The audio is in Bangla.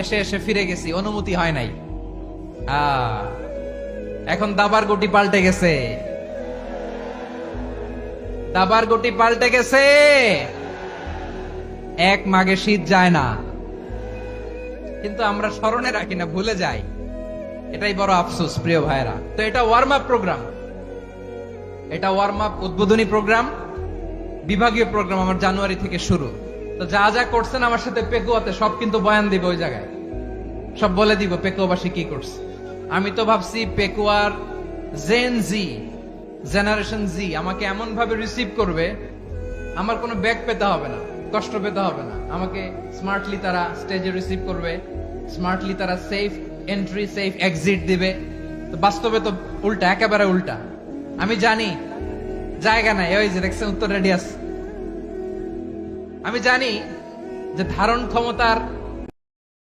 এসে এসে ফিরে গেছি, অনুমতি হয় নাই। এখন দাবার গুটি পাল্টে গেছে, দাবার গুটি পাল্টে গেছে। এক মাঘে শীত যায় না, কিন্তু আমরা স্মরণে রাখি না, ভুলে যাই। এটাই বড় আফসোস প্রিয় ভাইরা। তো এটা ওয়ার্ম আপ প্রোগ্রাম, এটা ওয়ার্ম আপ উদ্বোধনী প্রোগ্রাম, বিভাগীয় প্রোগ্রাম আমার জানুয়ারি থেকে শুরু। তো যা যা করছেন আমার সাথে পেকুয়াতে সব কিন্তু বয়ান দিব, ওই জায়গায় সব বলে দিব পেকুয়াবাসী কি করছে। আমি তো ভাবছি পেকুয়ার জেন জি, জেনারেশন জি আমাকে এমন ভাবে রিসিভ করবে, আমার কোনো ব্যাগ পেতে হবে না, কষ্ট পেতে হবে না। আমাকে স্মার্টলি তারা স্টেজে রিসিভ করবে, স্মার্টলি তারা সেফ এন্ট্রি সেফ এক্সিট দিবে। তো বাস্তবে তো উল্টা, একেবারে উল্টা। আমি জানি জায়গা নাই, ওই যে দেখছেন উত্তর রেডি আছে। আমি জানি যে ধারণ ক্ষমতার